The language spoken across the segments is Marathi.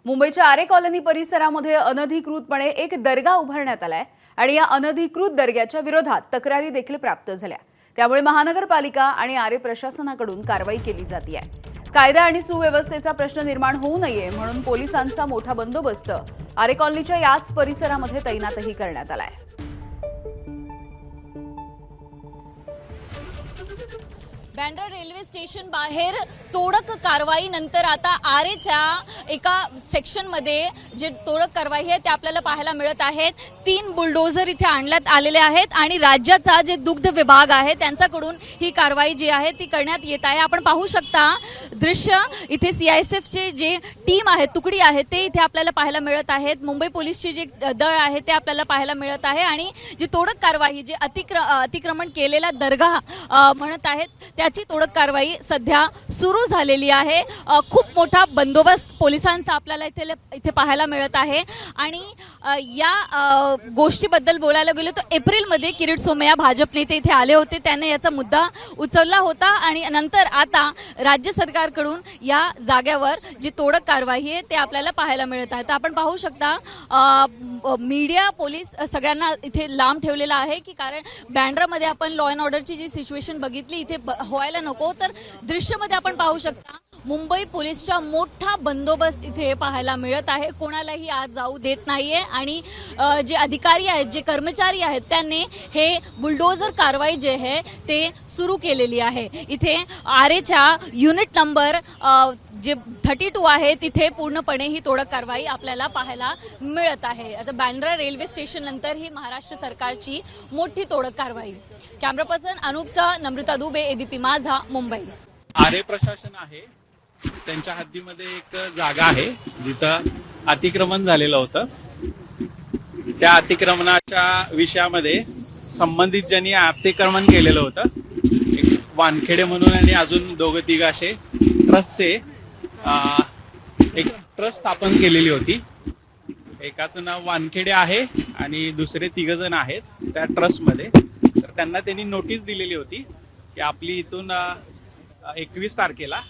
मुंबईच्या आरे कॉलनी परिसरामध्ये अनधिकृतपणे एक दर्गा उभारण्यात आलाय आणि या अनधिकृत दर्ग्याच्या विरोधात तक्रारी देखील प्राप्त झाल्या। त्यामुळे महानगरपालिका आणि आरे प्रशासनाकडून कारवाई केली जाते। कायदा आणि सुव्यवस्थेचा प्रश्न निर्माण होऊ नये म्हणून पोलिसांचा मोठा बंदोबस्त आरे कॉलनीच्या याच परिसरामध्ये तैनातही करण्यात आलाय। बँड्रा रेल्वे स्टेशन बाहेर तोडक कारवाई नंतर आता आरेच्या एका सेक्शनमध्ये जे तोडक कारवाई आहे ते आपल्याला पाहायला मिळत आहेत। 3 बुलडोझर इथे आणण्यात आलेले आहेत आणि राज्याचा जे दुग्ध विभाग आहे त्यांच्याकडून ही कारवाई जी आहे ती करण्यात येत आहे। आपण पाहू शकता दृश्य इथे सीआयएसएफचे जे टीम आहे तुकडी आहे ते इथे आपल्याला पाहायला मिळत आहेत। मुंबई पोलीसचे जे दळ आहे ते आपल्याला पाहायला मिळत आहे आणि जी तोडक कारवाई जे अतिक्रमण केलेला दर्गा म्हणत आहेत त्याची तोडक कारवाई सध्या सुरू झालेली आहे। खूप मोठा बंदोबस्त पोलिसांचा आपल्याला इथे पाहायला मिळत आहे आणि या गोष्टीबद्दल बोलायला गेलो तर एप्रिलमध्ये किरीट सोमय्या भाजप नेते इथे आले होते, त्याने याचा मुद्दा उचलला होता आणि नंतर आता राज्य सरकारकडून या जागेवर जी तोडक कारवाई आहे ते आपल्याला पाहायला मिळत आहे। तर आपण पाहू शकता मीडिया पोलीस सगळ्यांना इथे लांब ठेवलेला आहे की कारण बँड्रामध्ये आपण लॉ अँड ऑर्डरची जी सिच्युएशन बघितली इथे व्हायला नको, तर दृश्यामध्ये आपण पाहू शकता मुंबई पोलीसचा मोठा बंदोबस्त इथे पाहायला मिळत आहे। कोणालाही आज जाऊ देत नाहीये आणि जे अधिकारी आहेत जे कर्मचारी आहेत त्यांनी हे बुलडोझर कारवाई जे आहे ते सुरू केलेली आहे। इथे आरेच्या युनिट नंबर जे 32 आहे तिथे पूर्णपणे ही तोडक कारवाई आपल्याला पाहायला मिळत आहे। आता बँड्रा रेल्वे स्टेशन नंतर ही महाराष्ट्र सरकारची मोठी तोडक कारवाई। कॅमेरा पर्सन अनूपसह नम्रता दुबे, एबीपी माझा, मुंबई। आरे प्रशासन आहे त्यांच्या हद्दीमध्ये एक जागा आहे जिथं अतिक्रमण झालेलं होतं। त्या अतिक्रमणाच्या विषयामध्ये संबंधित ज्यांनी अतिक्रमण केलेलं होतं एक वानखेडे म्हणून आणि अजून 2-3 असे ट्रस्टचे एक ट्रस्ट स्थापन केलेली होती। एकाचं नाव वानखेडे आहे आणि दुसरे 3 जण आहेत त्या ट्रस्टमध्ये। तर त्यांना त्यांनी नोटीस दिलेली होती की आपली इथून 21 तारखेला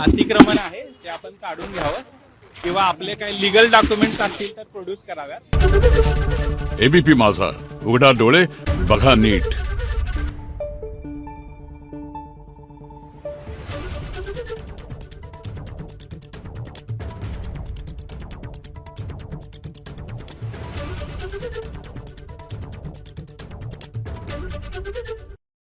अतिक्रमण आहे ते आपण काढून घ्यावं किंवा आपले काही लीगल डॉक्युमेंट्स असतील तर प्रोड्यूस कराव्यात। एबीपी माझा, उघडा डोळे बघा नीट।